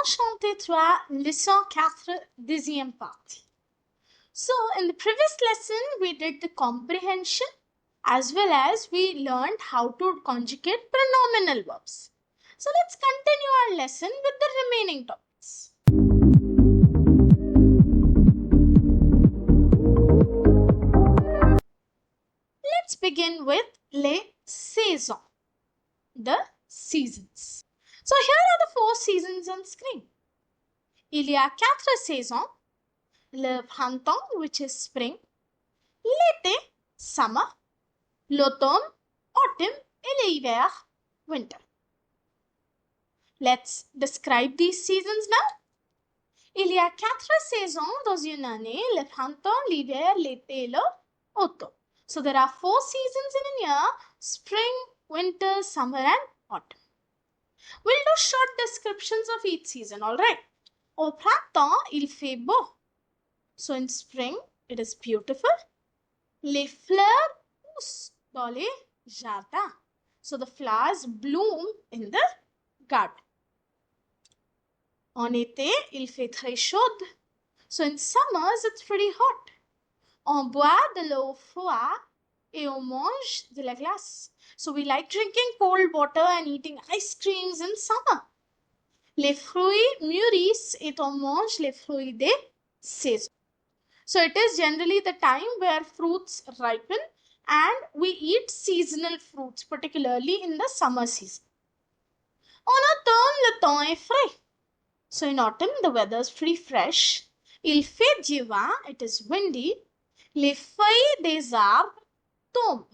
Enchanté 3, leçon 4, deuxième partie. So, in the previous lesson, we did the comprehension as well as we learned how to conjugate pronominal verbs. So, let's continue our lesson with the remaining topics. Let's begin with les saisons, the seasons. So, here are the 4 seasons on screen. Il y a 4 saisons. Le printemps, which is spring. L'été, summer. L'automne, autumn. Et l'hiver, winter. Let's describe these seasons now. Il y a 4 saisons dans une année. Le printemps, l'hiver, l'été et l'automne. So there are 4 seasons in a year. Spring, winter, summer and autumn. We'll do short descriptions of each season, alright? Au printemps, il fait beau. So in spring, it is beautiful. Les fleurs poussent dans les jardins. So the flowers bloom in the garden. En été, il fait très chaud. So in summers, it's pretty hot. On boit de l'eau froide et on mange de la glace. So we like drinking cold water and eating ice creams in summer. Les fruits mûrissent et on mange les fruits des saisons. So it is generally the time where fruits ripen and we eat seasonal fruits, particularly in the summer season. En automne, le temps est frais. So in autumn, the weather is pretty fresh. Il fait du vent, it is windy. Les feuilles des arbres tombent.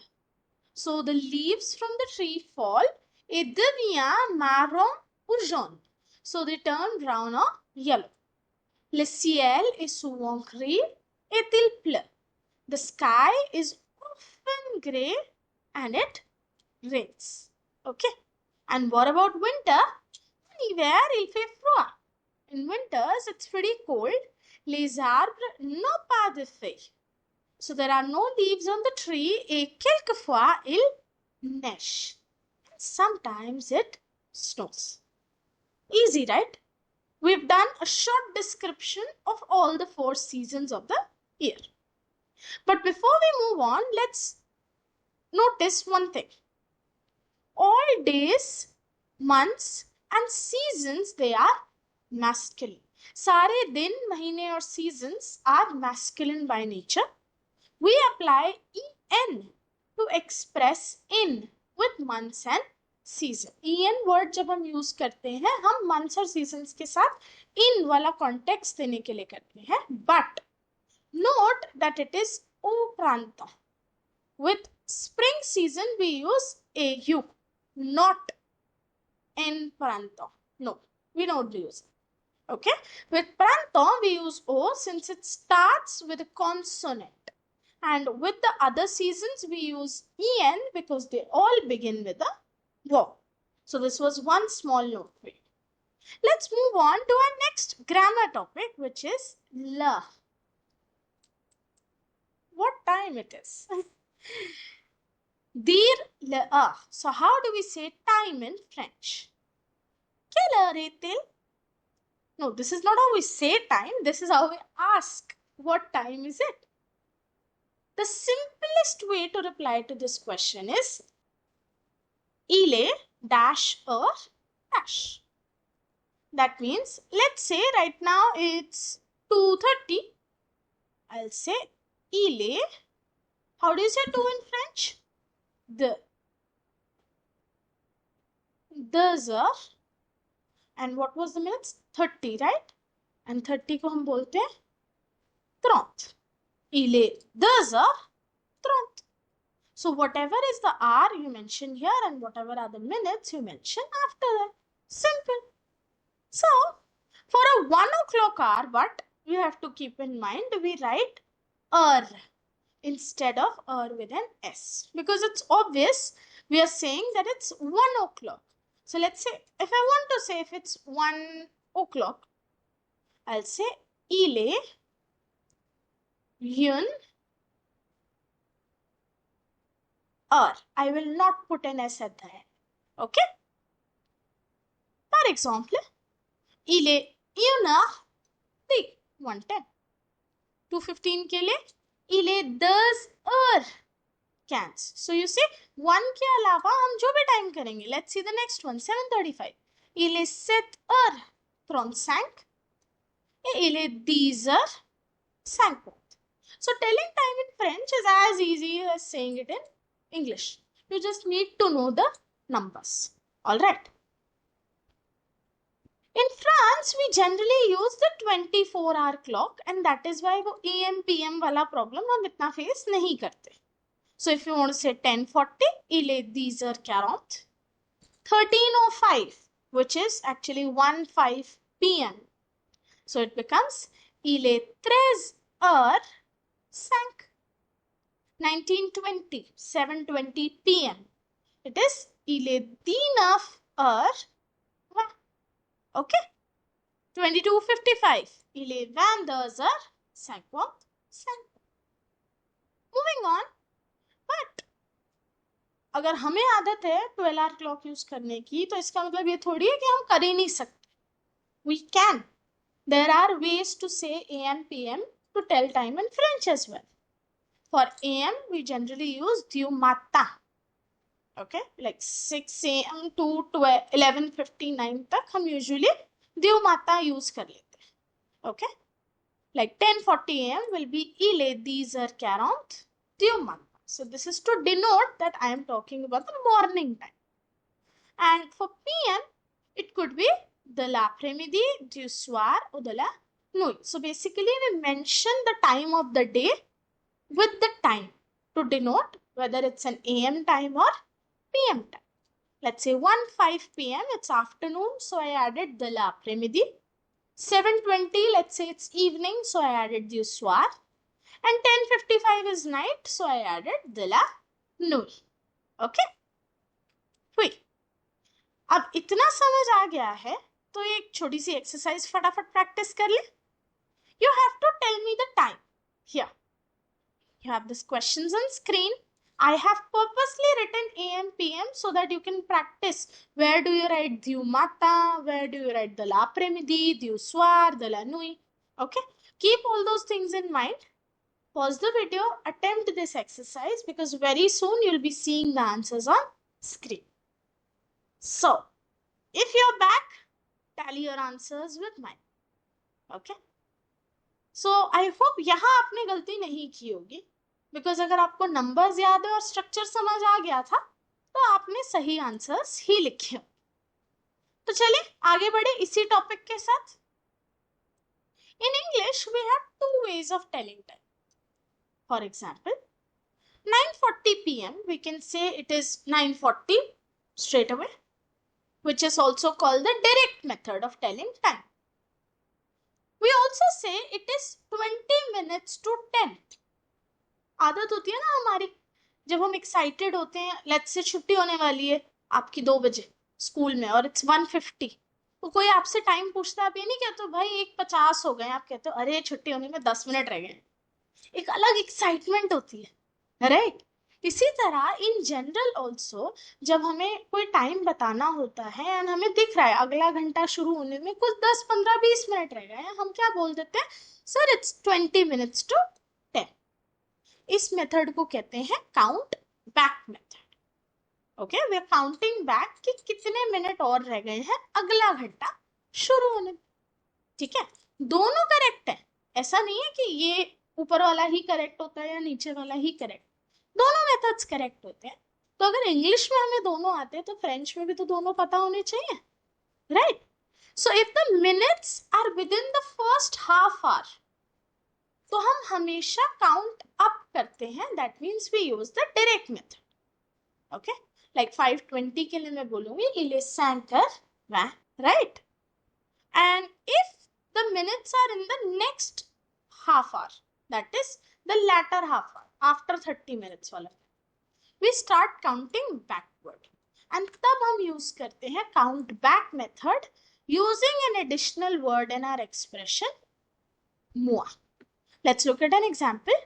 So the leaves from the tree fall et deviennent marron ou jaune. So they turn brown or yellow. Le ciel est souvent gris et il pleut. The sky is often grey and it rains. Okay. And what about winter? En hiver, il fait froid. In winters, it's pretty cold. Les arbres n'ont pas de feuilles. So there are no leaves on the tree et quelquefois il neige. And sometimes it snows. Easy, right? We've done a short description of all the 4 seasons of the year. But before we move on, let's notice one thing. All days, months and seasons, they are masculine. सारे दिन, महीने और seasons are masculine by nature. We apply en to express in with months and season. En word जब हम use करते हैं, हम months और seasons के साथ in वाला context देने के लिए करते हैं. But note that it is au printemps. With spring season, we use au, not en printemps. No, we don't use it. Okay? With printemps, we use o since it starts with a consonant. And with the other seasons, we use en because they all begin with a vowel. So this was one small note for you. Let's move on to our next grammar topic, which is l'heure. What time it is? Dire l'heure. So how do we say time in French? Quelle heure est-il? No, this is not how we say time. This is how we ask. What time is it? The simplest way to reply to this question is il est dash heure dash. That means, let's say right now it's 2:30. I'll say il est. How do you say 2 in French? The. 2 heures. And what was the minutes? 30, right? And 30 को हम बोलते हैं 30. Il est 2 heures 30. So whatever is the hour you mention here and whatever are the minutes you mention after that. Simple. So for a 1 o'clock hour, what you have to keep in mind, we write heure instead of heure with an S. Because it's obvious we are saying that it's 1 o'clock. So let's say, if I want to say if it's 1 o'clock, I'll say il est une heure. I will not put an S at the end. Okay? Par exemple, il est 1h, देख 1:10. 2:15 के लिए il est 2h. Cans. So you see, 1 के अलावा हम जो भी time करेंगे. Let's see the next one. 7:35. Il est 7h35. Il est 10h50. So telling time in French is as easy as saying it in English. You just need to know the numbers. Alright. In France, we generally use the 24-hour clock, and that is why वो AM PM वाला problem हम इतना face नहीं करते. So if you want to say 10:40, il est 10h40. 13:05, which is actually 1:05 PM. So it becomes il est 13h05. 19:20, 7:20 PM. It is il est 19h20. Okay. 22:55, il est 22h55. Moving on. But अगर हमें आदत है 12 hour clock use करने की, तो इसका मतलब ये थोड़ी है कि हम कर ही नहीं सकते. We can. There are ways to say AM PM to tell time in French as well. For AM, we generally use du matin. Okay, like 6 AM to 11:59 तक हम usually du matin use कर लेते हैं. Okay, like 10:40 AM will be il est 10h40 du matin. So this is to denote that I am talking about the morning time. And for PM, it could be de l'après-midi, du soir, or de la nuit. So basically, we mention the time of the day with the time to denote whether it's an AM time or PM time. Let's say 1:05 PM, it's afternoon, so I added de l'après-midi. 7:20, let's say it's evening, so I added du soir. And 10:55 is night, so I added de la nuit. Okay? हुई. अब इतना समझ आ गया है, तो एक छोटी सी exercise फटाफट प्रैक्टिस कर ले. You have to tell me the time. Here. You have these questions on screen. I have purposely written AM PM so that you can practice. Where do you write du matin? Where do you write de l'après-midi, du soir, de la nuit? Okay? Keep all those things in mind. Pause the video, attempt this exercise because very soon you'll be seeing the answers on screen. So, if you're back, tally your answers with mine. Okay? So, I hope यहाँ आपने गलती नहीं की होगी because अगर आपको numbers याद है और structure समझ आ गया था, तो आपने सही answers ही लिखे हो. तो चलिए आगे बढ़े इसी topic के साथ. In English, we have two ways of telling time. For example, 9:40 PM, we can say it is 9:40 straight away, which is also called the direct method of telling time. We also say it is 20 minutes to 10. आदत होती है ना हमारी, जब हम excited होते हैं, let's say छुट्टी होने वाली है आपकी 2 बजे स्कूल में और it's 1:50, तो कोई आपसे टाइम पूछता है, आप ये नहीं कहते भाई 1:50 हो गए, आप कहते हो अरे छुट्टी होने में 10 मिनट रह गए. एक अलग एक्साइटमेंट होती है, राइट? इसी तरह इन जनरल ऑल्सो जब हमें कोई टाइम बताना होता है एंड हमें दिख रहा है अगला घंटा शुरू होने में कुछ 10 15 20 मिनट रह गए हैं, हम क्या बोल देते हैं? Sir it's 20 minutes to 10. इस मेथड को कहते हैं count back method. Okay, we are counting back कि कितने मिनट और रह गए हैं अगला घंटा शुरू होने में. ठीक है, दोनों करेक्ट है. ऐसा नहीं है कि ये ऊपर वाला ही करेक्ट होता है या नीचे वाला ही करेक्ट. दोनों मेथड्स करेक्ट होते हैं. तो अगर इंग्लिश में हमें दोनों आते हैं तो फ्रेंच में भी तो दोनों पता होने चाहिए, right? So if the minutes are within the first half hour, तो हम हमेशा काउंट अप करते हैं. That means we use the direct method. Okay, like 5:20 के लिए मैं बोलूंगी il est 5h20, right? And if the minutes are in the next half hour, that is the latter half hour, after 30 minutes वाला, we start counting backward. And तब हम use करते हैं count back method using an additional word in our expression, moi. Let's look at an example.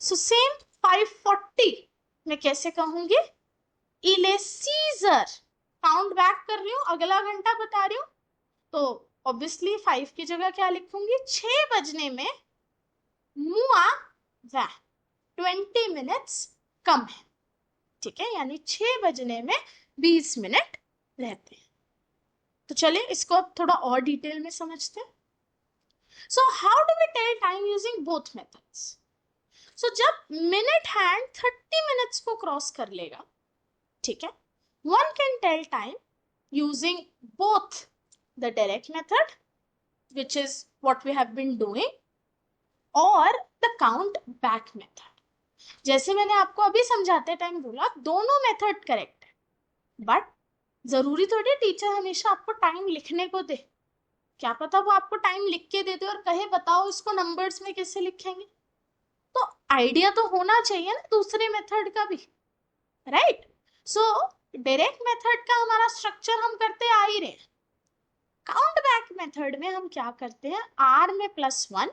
So same 5:40 मैं कैसे कहूंगी? il est 6h. count back कर रही हूँ, अगला घंटा बता रही हूँ, तो ऑब्वियसली 5 की जगह क्या लिखूंगी, 6 बजने में मुआ वह 20 मिनट्स कम है, ठीक है, यानी 6 बजने में 20 मिनट रहते हैं। तो चलिए इसको अब थोड़ा और डिटेल में समझते हैं। So how do we tell time using both methods? So जब मिनट हैंड 30 मिनट्स को क्रॉस कर लेगा, ठीक है, one can tell time using both the direct method which is what we have been doing और the count back method। जैसे मैंने आपको अभी समझाते टाइम बोला दोनों मेथड करेक्ट है, बट जरूरी थोड़ी टीचर हमेशा आपको टाइम लिखने को दे। क्या पता वो आपको टाइम लिख के दे दे और कहे बताओ इसको नंबर्स में कैसे लिखेंगे। तो आइडिया तो होना चाहिए ना दूसरे मेथड का भी, राइट? सो डायरेक्ट मेथड का हमारा स्ट्रक्चर हम करते आ ही रहे हैं। काउंट बैक मेथड में हम क्या करते हैं, आर में +1,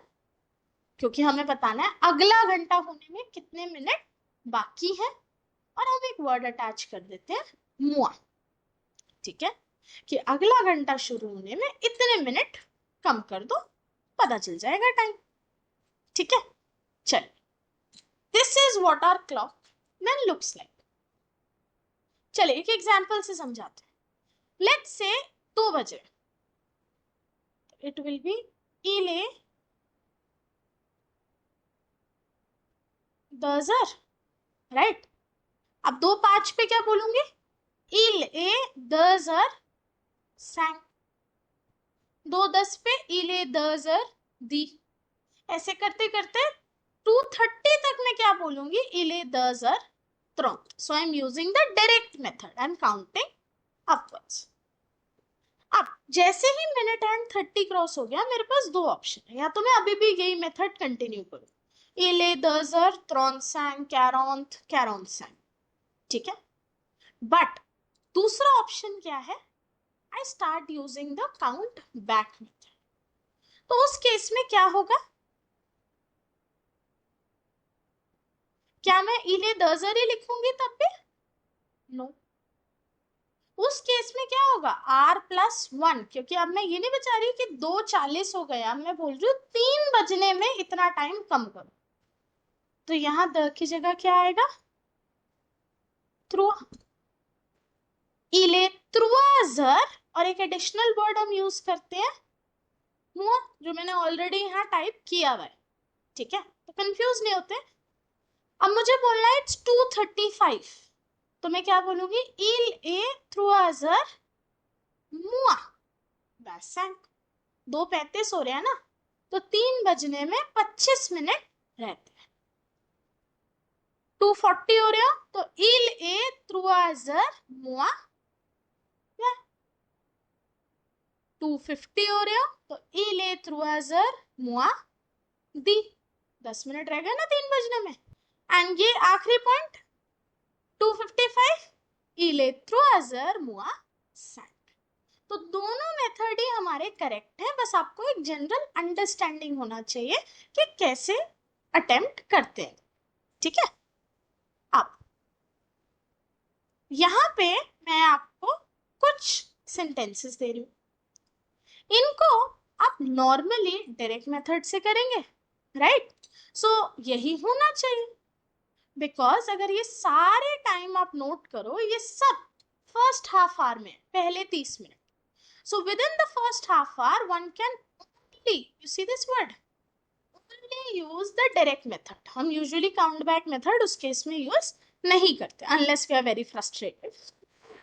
क्योंकि हमें बताना है अगला घंटा होने में कितने मिनट बाकी है, और हम एक वर्ड अटैच कर देते हैं मुआ, ठीक है, कि अगला घंटा शुरू होने में इतने मिनट कम कर दो, पता चल जाएगा टाइम, ठीक है। चल, this is what our clock then looks like. चलिए एक एग्जांपल से समझाते हैं। लेट्स से 2 बजे, इट विल बी इले दजर, राइट? अब 2:05 पे क्या बोलूंगी, इले दजर सैंग। 2:10 पे इले दजर दी। ऐसे करते करते 2:30 तक मैं क्या बोलूंगी, इले दजर त्रोंत। So I am using the direct method, I am counting upwards. अब जैसे ही मिनट एंड 30 क्रॉस हो गया, मेरे पास 2 ऑप्शन है, या तो मैं अभी भी यही मेथड कंटिन्यू करूं, इले दजर त्रोंसैंग कैरोंथ कैरोंसैंग, ठीक है। बट दूसरा ऑप्शन क्या है, I start using the count back method. तो उस केस में क्या होगा, क्या मैं इले दजर ही लिखूंगी तब भी, नो। उस केस में क्या होगा, r+1, क्योंकि अब मैं ये नहीं बचा रही कि 2:40 हो गया, मैं बोल रही हूँ 3 बजने में इतना टाइम कम करो। तो यहां द की जगह क्या आएगा, थ्रुआ, इले त्रुआजर, और एक एडिशनल वर्ड हम यूज करते हैं मुआ, जो मैंने ऑलरेडी यहाँ टाइप किया हुआ है, ठीक है, तो कंफ्यूज नहीं होते। अब मुझे बोलना है इट्स 2:35, तो मैं क्या बोलूंगी, इल ए त्रुआजर मुआ बैसेंग। 2:35 हो रहे हैं ना, तो 3 बजने में 25 मिनट रहते हैं। 2:40 हो रहे हो तो इल ए त्रुआजर मुआ। 2:50 हो रहे हो तो इल ए त्रुआजर मुआ दी। 10 मिनट रह गए ना 3 बजने में। एंड ये आखिरी पॉइंट 2:55, इल ए त्रुआजर मुआ सैंग। तो दोनों मेथड ही हमारे करेक्ट हैं, बस आपको एक जनरल अंडरस्टैंडिंग होना चाहिए कि कैसे अटेम्प्ट करते हैं, ठीक है। अब यहां पे मैं आपको कुछ सेंटेंसेस दे रही हूं, इनको आप नॉर्मली डायरेक्ट मेथड से करेंगे, राइट? सो यही होना चाहिए, बिकॉज अगर ये सारे टाइम आप नोट करो, ये सब फर्स्ट हाफ आवर में, पहले 30 minute. So within the first half hour, one can only, you see this word, only use the direct method. हम usually count back method उस केस में use नहीं करते, unless we are very frustrated.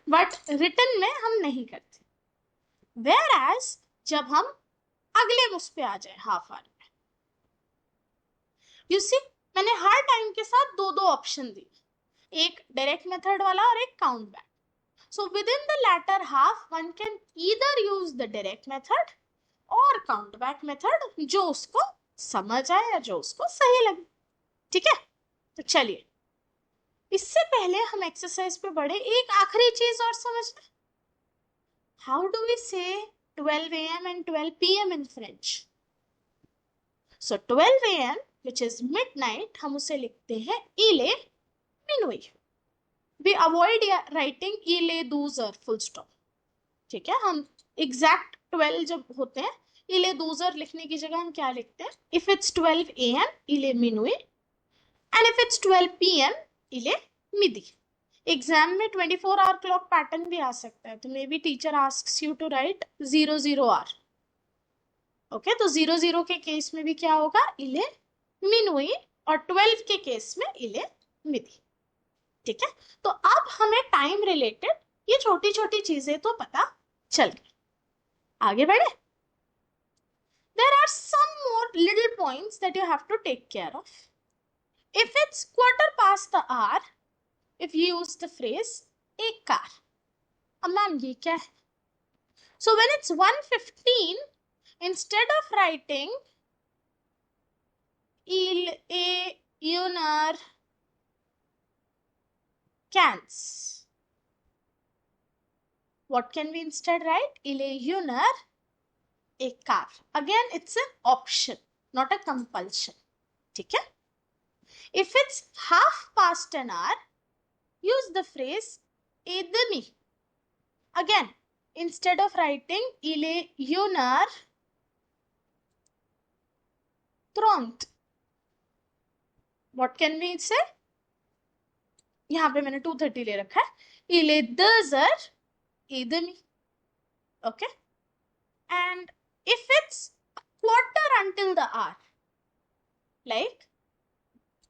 But written में हम नहीं करते. Whereas जब हम अगले उस पे आ जाए हाफ आवर में, you see, मैंने हर टाइम के साथ 2 ऑप्शन दी, एक डायरेक्ट मेथड वाला और एक count back. So within the latter half, one can either use the direct method और काउंट बैक मेथड, जो उसको समझ आए या जो उसको सही लगे, ठीक है। तो चलिए इससे पहले हम एक्सरसाइज पे बढ़े, एक आखिरी चीज और समझना, हाउ डू वी से 12 AM and 12 PM in French? So 12 AM which is midnight, हम उसे लिखते हैं il est minuit। We avoid writing il est 12 full stop, ठीक है, हम एग्जैक्ट 12 जब होते हैं, इले दोजर लिखने की जगह हम क्या लिखते हैं? इफ इट्स 12 AM, इले मिनुए, एंड इफ इट्स 12 PM, इले मिदी. एग्जाम में 24 आवर क्लॉक पैटर्न भी आ सकता है, तो maybe teacher asks you to write 00 hour. Okay, तो 00 के केस में भी क्या होगा? इले मिनुए, और 12 के केस में इले मिदी. ठीक है, तो अब हमें टाइम रिलेटेड ये छोटी छोटी चीजें तो पता चल गई. आगे बढ़े. There are some more little points that you have to take care of. If it's quarter past the hour, if you use the phrase एक कार. अब मैम ये क्या है? So when it's 1:15, instead of writing il e unar cans, what can we instead write? Il e unar a car. Again, it's an option, not a compulsion. ठीक है. If it's 1/2 an hour, use the phrase edemi. Again, instead of writing ile yunar tront, what can we say? यहाँ पे मैंने 2:30 ले रखा है. ile dözer edemi. Okay. And if it's a quarter until the hour, like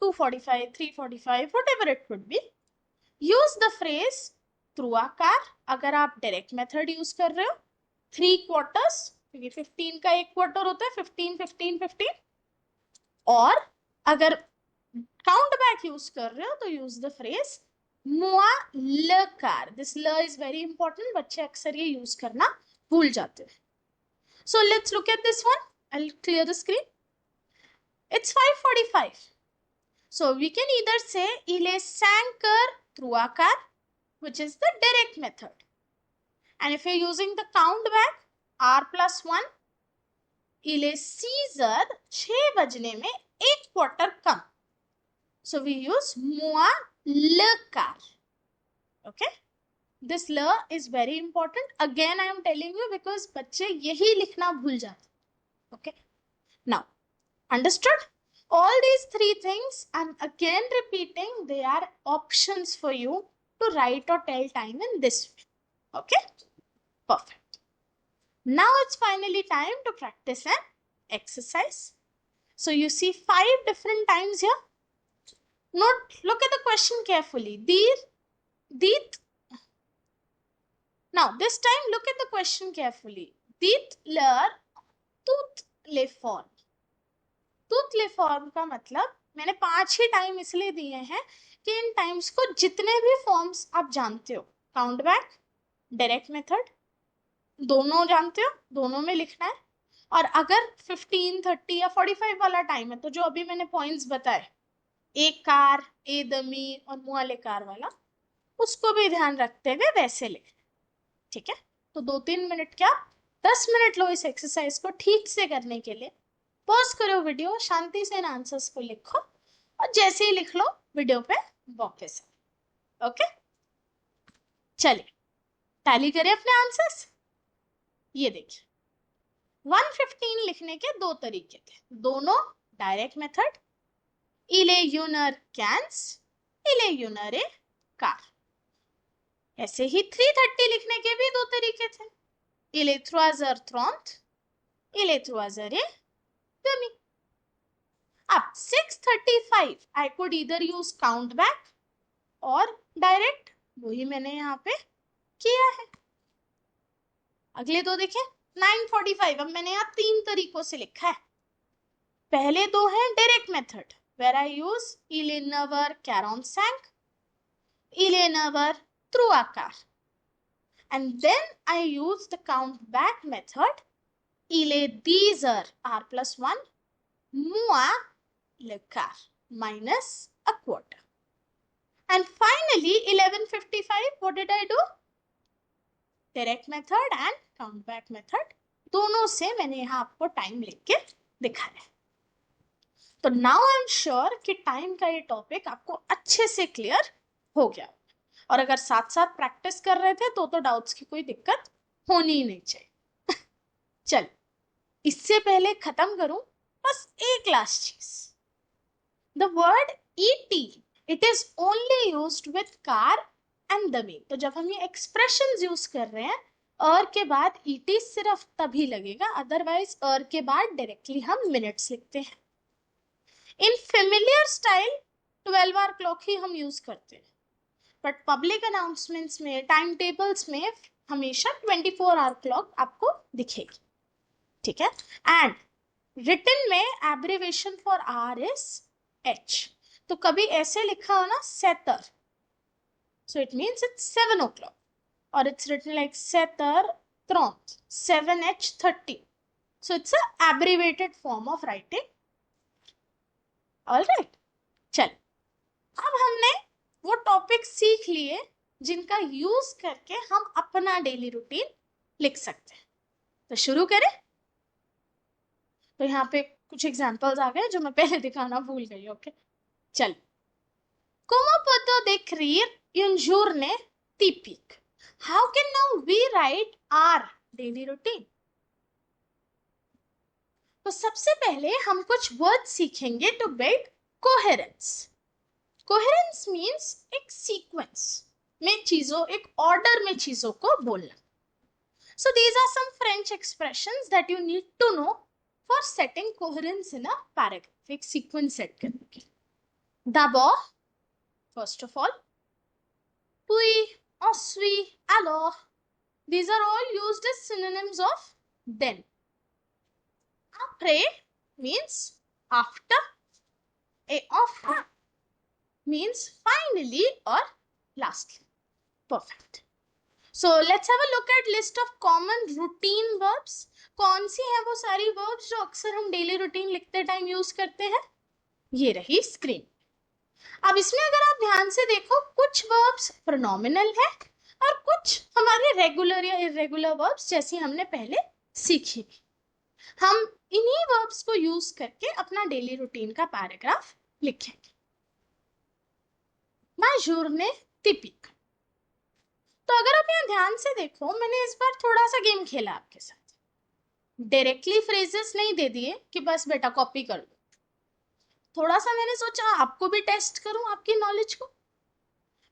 2:45, 3:45, whatever it could be, use the phrase through a car. अगर आप direct method use कर रहे हो, 3 क्वार्टर्स, क्योंकि 15 का एक क्वार्टर होता है, 15, 15, 15. और अगर काउंट बैक यूज कर रहे हो तो यूज द फ्रेज मुआ ल कार. दिस ल इज वेरी इंपॉर्टेंट, बच्चे अक्सर ये यूज करना भूल जाते हैं. So let's look at this one. I'll clear the screen. It's 5:45. So we can either say il est 5 heures through a car, which is the direct method. And if you're using the count back, r plus 1, il est 6 heures, 6 बजने में एक quarter come. So we use moi le car. Okay. This ल is very important. Again, I am telling you because बच्चे यही लिखना भूल जाते. Okay. Now, understood? All these 3 things, I'm again repeating, they are options for you to write or tell time in this way. Okay. Perfect. Now it's finally time to practice an exercise. So you see 5 different times here. Note, look at the question carefully. Dit. Now, this time, look at the question carefully. Dit ler tut le form. Tut le form का मतलब मैंने 5 ही time इसलिए दिए हैं कि इन times को जितने भी फॉर्म्स आप जानते हो, काउंट बैक, डायरेक्ट मेथड, दोनों जानते हो, दोनों में लिखना है. और अगर 15, 30 या 45 वाला टाइम है, तो जो अभी मैंने पॉइंट्स बताए, एक कार, ए दमी और मुआले कार वाला, उसको भी ध्यान रखते हुए वैसे लिख. ठीक है, तो 2-3 मिनट क्या 10 मिनट लो इस एक्सरसाइज को ठीक से करने के लिए. पॉज करो वीडियो, शांति से इन आंसर्स को लिखो, और जैसे ही लिख लो वीडियो पे वापस. ओके, चलिए टैली करें अपने आंसर्स. ये देखिए, 1:15 लिखने के 2 तरीके थे, दोनों डायरेक्ट मेथड. इले यूनर कैंस, इले यूनर ए कार. ऐसे ही 3:30 लिखने के भी 2 तरीके थे. Il est 3:30, il est 3:30. अब 6:35 I could either use count back और direct, वही मैंने यहाँ पे किया है. अगले 2 देखें. 9:45, अब मैंने यहाँ 3 तरीकों से लिखा है. पहले 2 हैं direct method, where I use il est 9:45, il est 9 through a car. And then I use the count back method. Il est 10 heures, r plus 1, moi le quart, minus a quarter. And finally, 11:55, what did I do? Direct method and count back method. दोनों से मैंने यहाँ आपको time लिख के दिखाया. तो now I'm sure कि टाइम का ये टॉपिक आपको अच्छे से क्लियर हो गया. और अगर साथ साथ प्रैक्टिस कर रहे थे तो डाउट्स की कोई दिक्कत होनी ही नहीं चाहिए. चल, इससे पहले खत्म करूं बस एक लास्ट चीज. The word ET, it is only used with car and the mean. तो जब हम ये एक्सप्रेशंस यूज कर रहे हैं, और के बाद ईटी सिर्फ तभी लगेगा, अदरवाइज और के बाद डायरेक्टली हम मिनट्स लिखते हैं. In familiar style 12 hour clock ही हम यूज करते हैं, बट पब्लिक अनाउंसमेंट्स में, टाइम टेबल्स में हमेशा 24 आवर क्लॉक आपको दिखेगी. ठीक है. एंड रिटन में abbreviation for hour is H. तो कभी ऐसे लिखा हो ना, सेतर, so it means it's 7 o'clock, or it's written like setar tront, 7h30. So it's a abbreviated form of writing. All right. चल, अब हमने वो टॉपिक सीख लिए जिनका यूज करके हम अपना डेली रूटीन लिख सकते हैं. तो शुरू करें. तो यहाँ पे कुछ एग्जांपल्स आ गए जो मैं पहले दिखाना भूल गई. ओके, चल. Como puedo describir un giorno típico? How can now we write our daily routine? तो सबसे पहले हम कुछ वर्ड सीखेंगे to build coherence. Coherence means एक सीक्वेंस में चीजों, एक ऑर्डर में चीजों को बोलना. So these are some French expressions that you need to know for setting coherence in a paragraph. एक सीक्वेंस सेट करने के लिए. D'abord, first of all, puis, ensuite, alors. These are all used as synonyms of then. Après means after. Et enfin means finally or lastly. Perfect. So let's have a look at list of common routine verbs. कौन सी है वो सारी verbs जो अक्सर हम daily routine लिखते time use करते हैं? ये रही स्क्रीन. अब इसमें अगर आप ध्यान से देखो, कुछ verbs प्रोनोमिनल है और कुछ हमारे रेगुलर या इरेगुलर वर्ब्स जैसी हमने पहले सीखी. हम इन्हीं वर्ब्स को यूज करके अपना डेली रूटीन का पैराग्राफ लिखेंगे. My journée typique. तो अगर आप यहाँ ध्यान से देखो, मैंने इस बार थोड़ा सा गेम खेला आपके साथ. डायरेक्टली फ्रेजेस नहीं दे दिए कि बस बेटा कॉपी कर लो. थोड़ा सा मैंने सोचा आपको भी टेस्ट करूं आपकी नॉलेज को.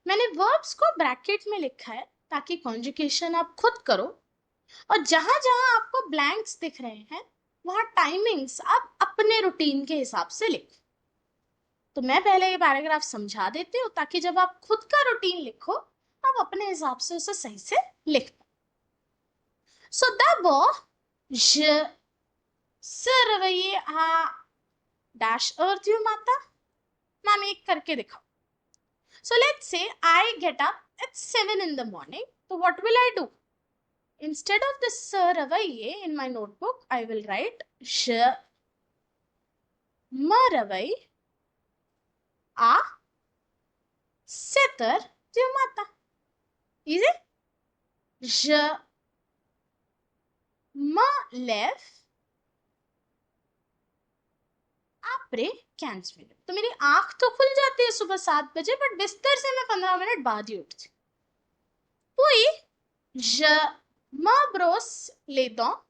मैंने वर्ब्स को ब्रैकेट में लिखा है ताकि कॉन्जुगेशन आप खुद करो, और जहां जहां आपको ब्लैंक्स दिख रहे हैं वहां टाइमिंग्स आप अपने रूटीन के हिसाब से लिखो. तो मैं पहले ये पैराग्राफ समझा देती हूँ ताकि जब आप खुद का रूटीन लिखो आप अपने हिसाब से उसे सही से लिख पाओ. सो d'abord je surveille à dash heure du matin. Ma'am एक करके दिखाओ. So let's say I get up at 7 in the morning. So what will I do? Instead of the surveille in my notebook, I will write je me réveille à 7 heures du matin. Easy? Je me lève après 15 minutes. तो मेरी आंख तो खुल जाती है सुबह 7 बजे, but बिस्तर से मैं 15 मिनट बाद ही उठती. Puis je me brosse les dents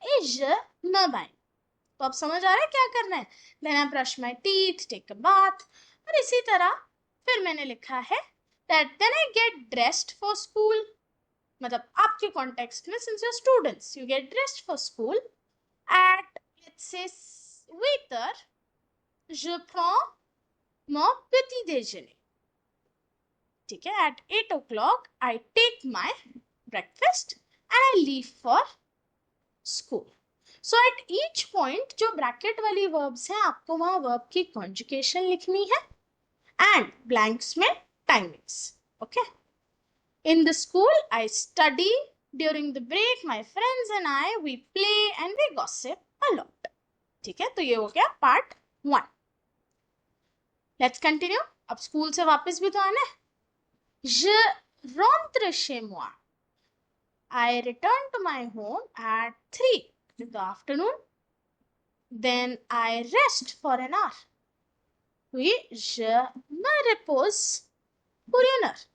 et je me baigne. तो अब समझ आ रहा है क्या करना है. Then I brush my teeth, take a bath. और इसी तरह फिर मैंने लिखा है that then I get dressed for school. मतलब आपके कॉन्टेक्स्ट में, since you're students, you get dressed for school at, let's say, 8h. Je prends mon petit déjeuner. ठीक है. At 8 o'clock I take my breakfast and I leave for school. So at each point जो bracket वाली verbs हैं आपको वहां verb की conjugation लिखनी है and blanks में timings. Okay. In the school I study. During the break my friends and I we play and we gossip a lot. ठीक है. तो ये हो गया part 1. Let's continue. अब स्कूल से वापस भी तो आना है. Je rentre chez moi. I return to my home at 3 in the afternoon. Then I rest for an hour. Oui, je me repose pour une heure.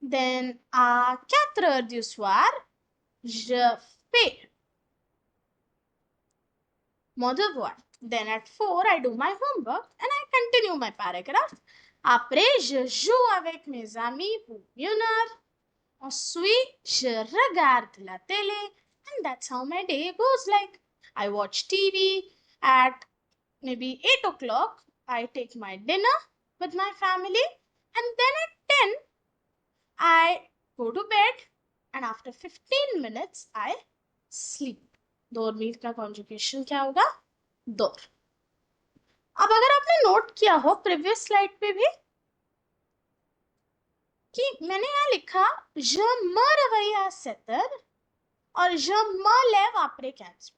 Then à 4 heures du soir, je fais Mon devoir. Then at 4, I do my homework and I continue my paragraph. Après, je joue avec mes amis pour 1 heure. Ensuite, je regarde la télé, and that's how my day goes like. I watch TV at maybe 8 o'clock. I take my dinner with my family, and then at 10, I go to bed, and after 15 minutes, I sleep. dormir का conjugation क्या होगा? dor. अब अगर आपने note किया हो previous slide पे भी कि मैंने यहाँ लिखा je me réveille à 7 heures और je me lève après 15.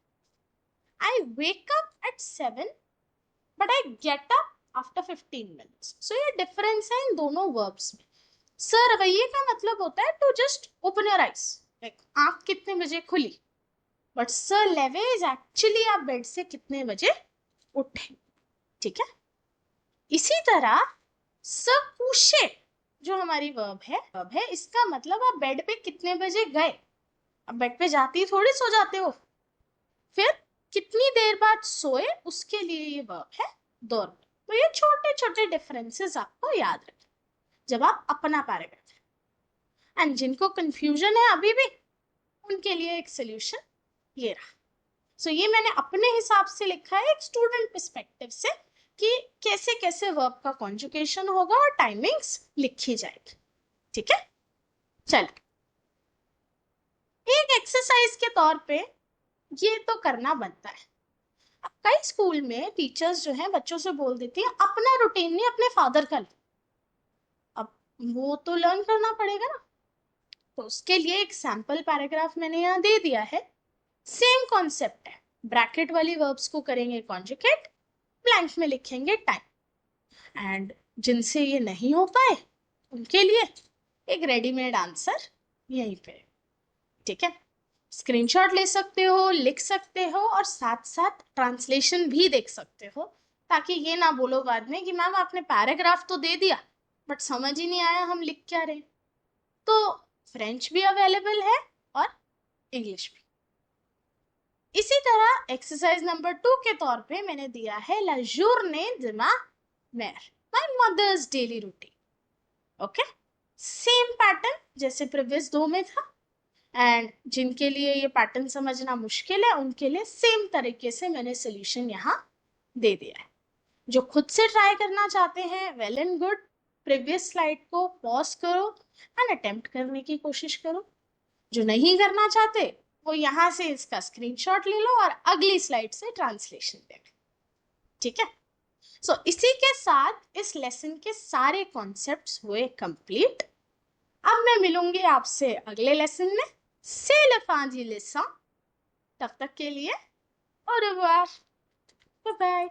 I wake up at 7 but I get up after 15 minutes. So ये डिफरेंस है इन दोनों वर्ब्स में. सर रवैये का मतलब होता है to just open your eyes, like आंख कितने बजे खुली. बट सर लेवे इज एक्चुअली आप बेड से कितने बजे उठे. ठीक है. इसी तरह स कूशे जो हमारी वर्ब है इसका मतलब आप बेड पे कितने बजे गए. अब बेड पे जाते ही थोड़ी सो जाते हो. फिर कितनी देर बाद सोए उसके लिए ये वर्ब है दौर. तो ये छोटे छोटे डिफरेंसेस आपको याद रखें जब आप अपना पैराग्राफ. एंड जिनको कंफ्यूजन है अभी भी उनके लिए एक सोल्यूशन ये रहा. सो ये मैंने अपने हिसाब से लिखा है एक स्टूडेंट पर्सपेक्टिव से कि कैसे कैसे वर्ब का कॉन्जुगेशन होगा और टाइमिंग्स लिखी जाएगी. ठीक है. चल एक एक्सरसाइज के तौर पे ये तो करना बनता है. अब कई स्कूल में टीचर्स जो हैं बच्चों से बोल देती हैं अपना रूटीन नहीं अपने फादर का. अब वो तो लर्न करना पड़ेगा ना. तो उसके लिए एक सैंपल पैराग्राफ मैंने यहाँ दे दिया है. सेम कॉन्सेप्ट है. ब्रैकेट वाली वर्ब्स को करेंगे कॉन्जुगेट, ब्लैंक में लिखेंगे टाइम. एंड जिनसे ये नहीं हो पाए उनके लिए एक रेडीमेड आंसर यहीं पे. ठीक है. स्क्रीनशॉट ले सकते हो, लिख सकते हो और साथ साथ ट्रांसलेशन भी देख सकते हो ताकि ये ना बोलो बाद में कि मैम आपने पैराग्राफ तो दे दिया बट समझ ही नहीं आया हम लिख क्या रहे. तो फ्रेंच भी अवेलेबल है और इंग्लिश भी. इसी तरह एक्सरसाइज नंबर 2 के तौर पे मैंने दिया है ला journée de ma mère, my mother's daily routine. Okay. Same pattern जैसे प्रीवियस 2 में था. एंड जिनके लिए ये पैटर्न समझना मुश्किल है उनके लिए सेम तरीके से मैंने सोल्यूशन यहाँ दे दिया है. जो खुद से ट्राई करना चाहते हैं well and good. Previous slide को पॉज करो एंड अटेम्प्ट करने की कोशिश करो. जो नहीं करना चाहते वो यहाँ से इसका स्क्रीनशॉट ले लो और अगली स्लाइड से ट्रांसलेशन देख. ठीक है. सो इसी के साथ इस लेसन के सारे कॉन्सेप्ट्स हुए कंप्लीट. अब मैं मिलूंगी आपसे अगले लेसन में. C'est la fin du leçon. तब तक के लिए au revoir. Bye bye.